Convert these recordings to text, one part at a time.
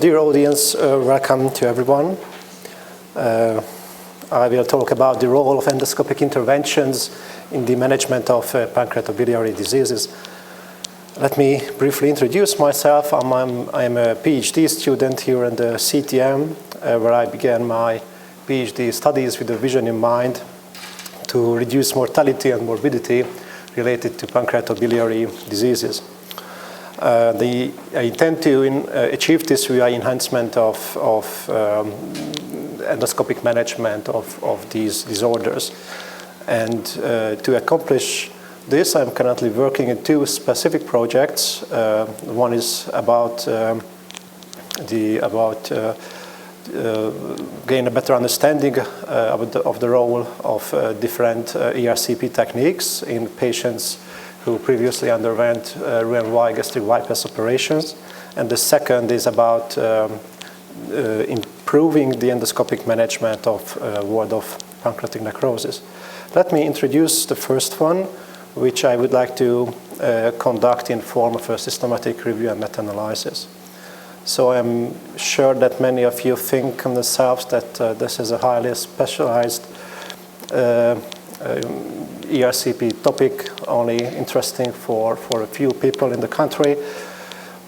Dear audience, welcome to everyone. I will talk about the role of endoscopic interventions in the management of pancreatobiliary diseases. Let me briefly introduce myself. I'm a PhD student here in the CTM, where I began my PhD studies with a vision in mind to reduce mortality and morbidity related to pancreatobiliary diseases. I intend to achieve this via enhancement of endoscopic management of these disorders. And to accomplish this, I'm currently working in two specific projects. One is about gain a better understanding of the role of different ERCP techniques in patients who previously underwent Roux-en-Y gastric bypass operations. And the second is about improving the endoscopic management of ward of pancreatic necrosis. Let me introduce the first one, which I would like to conduct in form of a systematic review and meta-analysis. So I'm sure that many of you think themselves that this is a highly specialized ERCP topic, only interesting for a few people in the country.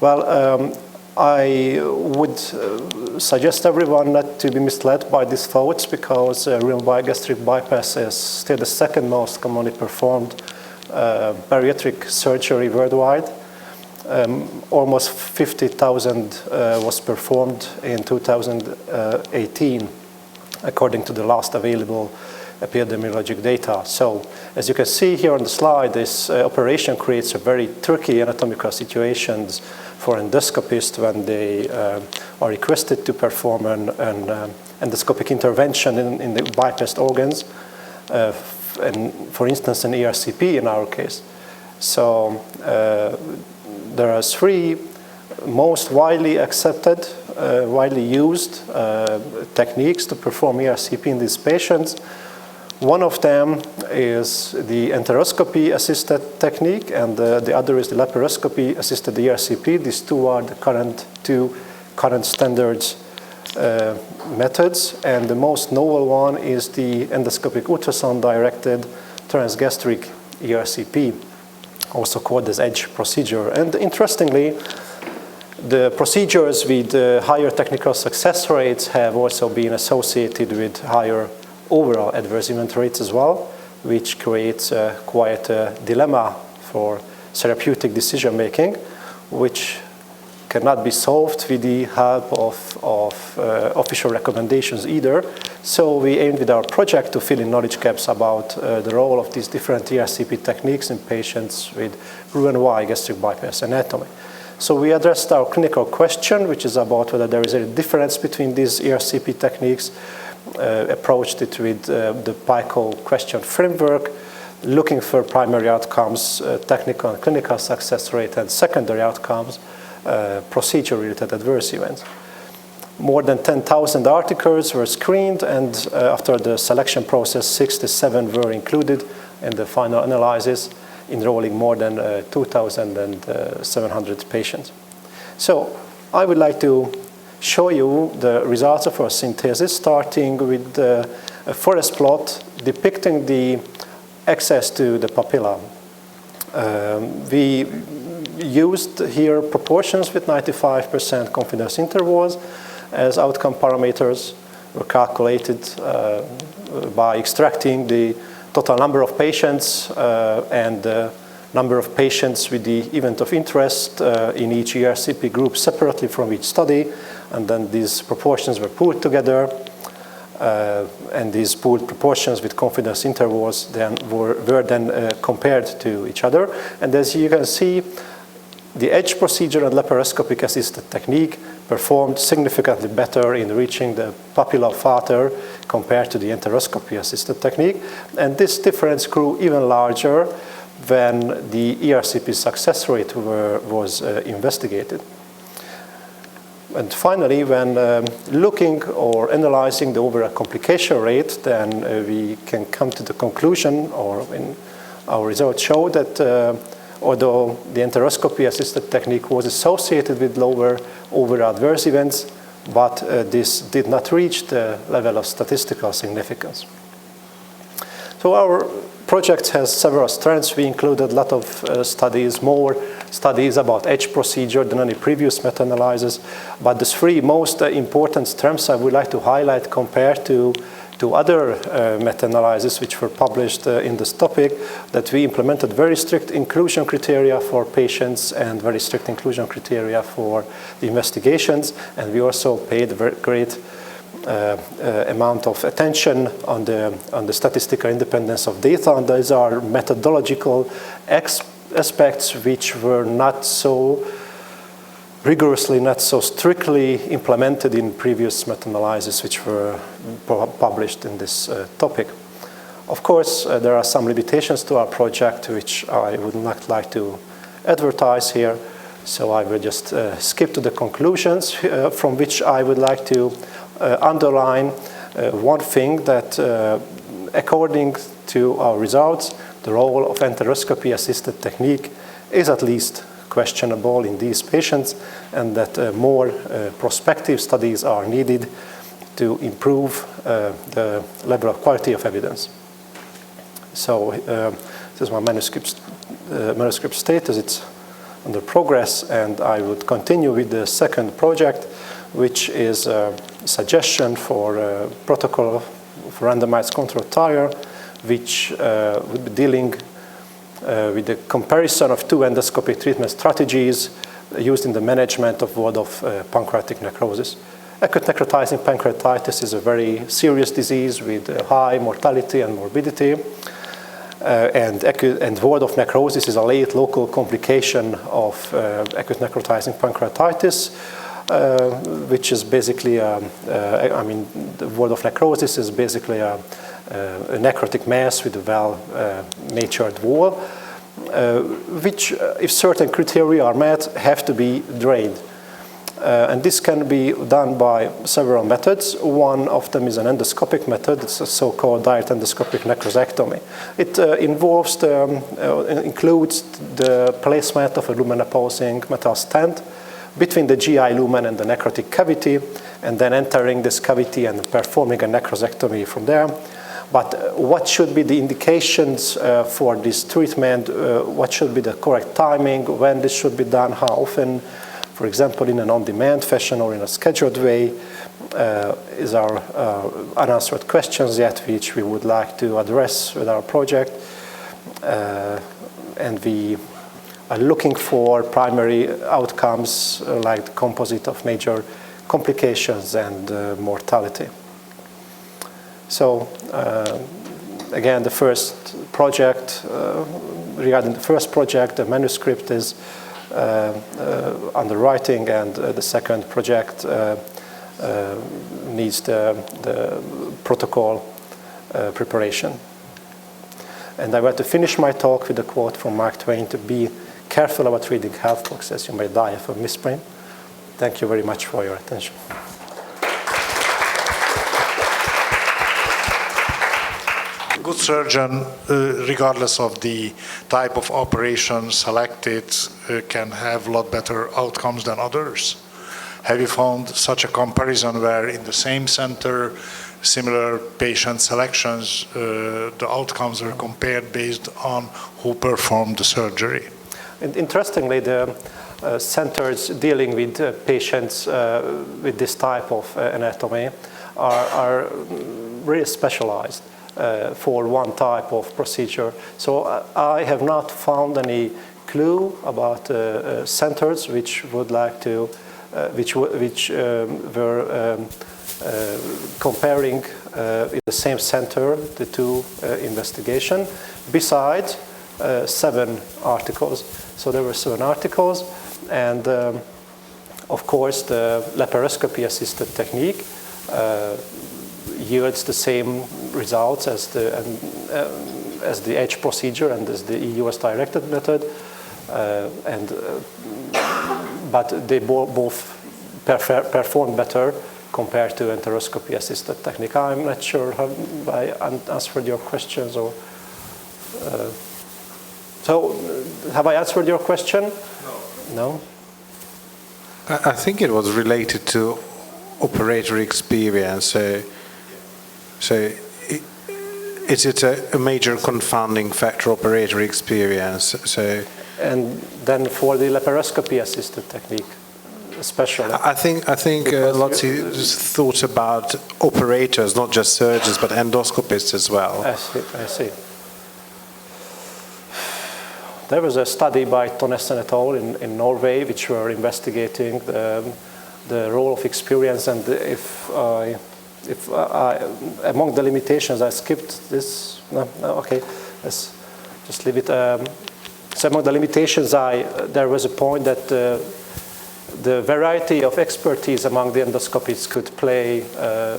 Well, I would suggest everyone not to be misled by these thoughts, because Roux-en-Y gastric bypass is still the second most commonly performed bariatric surgery worldwide. Almost 50,000 was performed in 2018, according to the last available epidemiologic data. So, as you can see here on the slide, this operation creates a very tricky anatomical situations for endoscopists when they are requested to perform an endoscopic intervention in the bypassed organs, and for instance, an ERCP in our case. So, there are three most widely accepted, widely used techniques to perform ERCP in these patients. One of them is the enteroscopy-assisted technique, and the other is the laparoscopy-assisted ERCP. These two are the two current standards methods, and the most novel one is the endoscopic ultrasound-directed transgastric ERCP, also called as EDGE procedure. And interestingly, the procedures with higher technical success rates have also been associated with higher overall adverse event rates as well, which creates quite a dilemma for therapeutic decision making, which cannot be solved with the help of official recommendations either. So we aimed with our project to fill in knowledge gaps about the role of these different ERCP techniques in patients with Roux-en-Y gastric bypass anatomy. So we addressed our clinical question, which is about whether there is a difference between these ERCP techniques, approached it with the PICO question framework, looking for primary outcomes, technical and clinical success rate, and secondary outcomes, procedure-related adverse events. More than 10,000 articles were screened, and after the selection process, 67 were included in the final analysis, enrolling more than 2,700 patients. So I would like to show you the results of our synthesis, starting with a forest plot depicting the access to the papilla. We used here proportions with 95% confidence intervals as outcome parameters were calculated by extracting the total number of patients and the number of patients with the event of interest in each ERCP group separately from each study, and then these proportions were pooled together, and these pooled proportions with confidence intervals then were then compared to each other. And as you can see, the EDGE procedure and laparoscopic assisted technique performed significantly better in reaching the papilla farther compared to the enteroscopy assisted technique, and this difference grew even larger when the ERCP success rate was investigated. And finally, when looking or analyzing the overall complication rate, then we can come to the conclusion, or in our results show that although the enteroscopy-assisted technique was associated with lower overall adverse events, but this did not reach the level of statistical significance. So our project has several strengths. We included a lot of studies, more studies about each procedure than any previous meta-analysis. But the three most important strengths I would like to highlight compared to other meta-analyses which were published in this topic, that we implemented very strict inclusion criteria for patients and very strict inclusion criteria for the investigations. And we also paid a very great amount of attention on the statistical independence of data, and these are methodological aspects which were not so rigorously, not so strictly implemented in previous meta-analyses which were published in this topic. Of course, there are some limitations to our project which I would not like to advertise here, so I will just skip to the conclusions from which I would like to underline one thing, that according to our results, the role of enteroscopy-assisted technique is at least questionable in these patients, and that more prospective studies are needed to improve the level of quality of evidence. So this is my manuscript status. It's under progress, and I would continue with the second project, which is a suggestion for a protocol for randomized controlled trial, which would be dealing with the comparison of two endoscopic treatment strategies used in the management of ward of pancreatic necrosis. Acute necrotizing pancreatitis is a very serious disease with high mortality and morbidity. And ward of necrosis is a late local complication of acute necrotizing pancreatitis, which is basically, the ward of necrosis is basically a necrotic mass with a well-natured wall, which, if certain criteria are met, have to be drained. And this can be done by several methods. One of them is an endoscopic method. It's a so-called direct endoscopic necrosectomy. It includes the placement of a lumen-opposing metal stent between the GI lumen and the necrotic cavity, and then entering this cavity and performing a necrosectomy from there. But what should be the indications for this treatment? What should be the correct timing? When this should be done? How often? For example, in an on-demand fashion or in a scheduled way, is our unanswered questions yet, which we would like to address with our project. And we are looking for primary outcomes like the composite of major complications and mortality. So again, the first project, regarding the first project, the manuscript is under writing, and the second project needs the protocol preparation. And I want to finish my talk with a quote from Mark Twain: to be careful about reading health books, as you may die of a misprint. Thank you very much for your attention. A good surgeon, regardless of the type of operation selected, can have a lot better outcomes than others. Have you found such a comparison where in the same center, similar patient selections, the outcomes are compared based on who performed the surgery? And interestingly, the centers dealing with patients with this type of anatomy are really specialized for one type of procedure. So I have not found any clue about centers which would like to, which were comparing in the same center the two investigations, besides 7 articles. So there were 7 articles, and of course the laparoscopy-assisted technique yields the same results as the H procedure and as the EUS-directed method, but they both perform better compared to enteroscopy-assisted technique. I'm not sure how I answered your questions, or So, have I answered your question? No? I think it was related to operator experience. So is it a major confounding factor, operator experience? So, and then for the laparoscopy-assisted technique, especially. I think lots of thought about operators, not just surgeons, but endoscopists as well. I see. There was a study by Tonnesen et al. In Norway, which were investigating the role of experience, and if among the limitations, I skipped this. No, okay, let's just leave it. So among the limitations, there was a point that the variety of expertise among the endoscopists could play a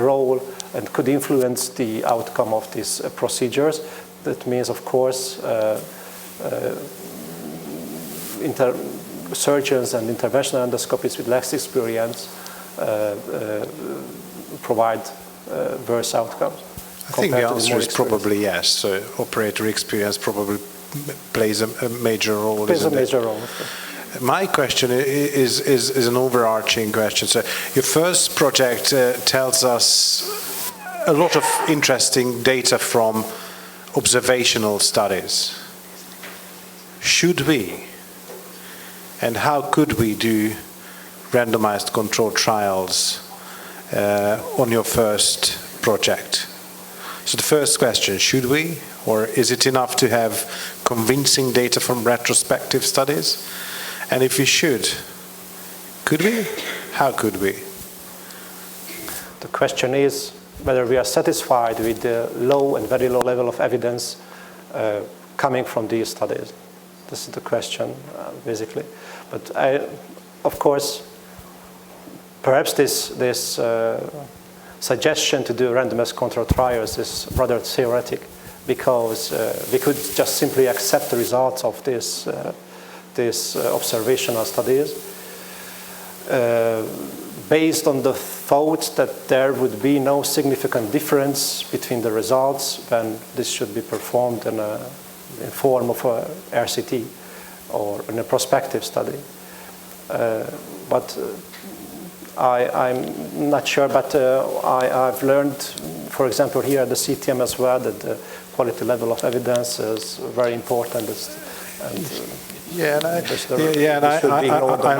role and could influence the outcome of these procedures. That means, of course, surgeons and interventional endoscopists with less experience provide worse outcomes. I think the answer is probably yes. So operator experience probably plays a major role. Plays a major role. My question is an overarching question. So your first project tells us a lot of interesting data from observational studies. Should we and how could we do randomized controlled trials on your first project? So the first question, should we, or is it enough to have convincing data from retrospective studies? And if we should, could we? How could we? The question is whether we are satisfied with the low and very low level of evidence coming from these studies. This is the question, basically. But of course, perhaps this suggestion to do randomized controlled trials is rather theoretic, because we could just simply accept the results of these observational studies based on the thought that there would be no significant difference between the results when this should be performed in form of a RCT or in a prospective study. But I'm not sure, but I've learned, for example, here at the CTM as well, that the quality level of evidence is very important. I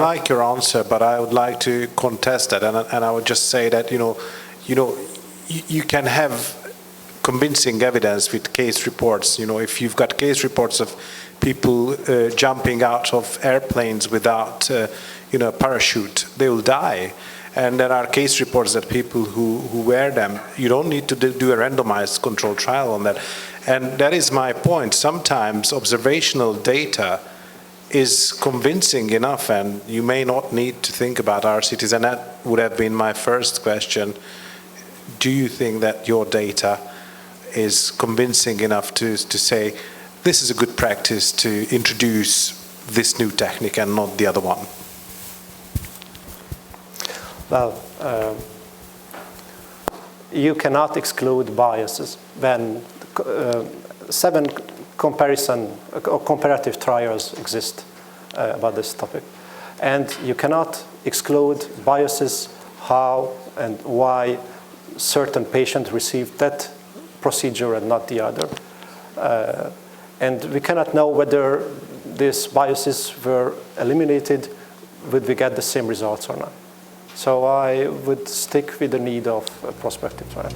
like your answer, but I would like to contest that, and I would just say that you can have convincing evidence with case reports. If you've got case reports of people jumping out of airplanes without a parachute, they will die. And there are case reports that people who wear them, you don't need to do a randomized controlled trial on that. And that is my point. Sometimes observational data is convincing enough, and you may not need to think about RCTs. And that would have been my first question. Do you think that your data is convincing enough to say, this is a good practice to introduce this new technique and not the other one? Well, you cannot exclude biases when 7 comparative trials exist about this topic. And you cannot exclude biases how and why certain patients received that procedure and not the other. And we cannot know whether these biases were eliminated, would we get the same results or not. So I would stick with the need of prospective trials.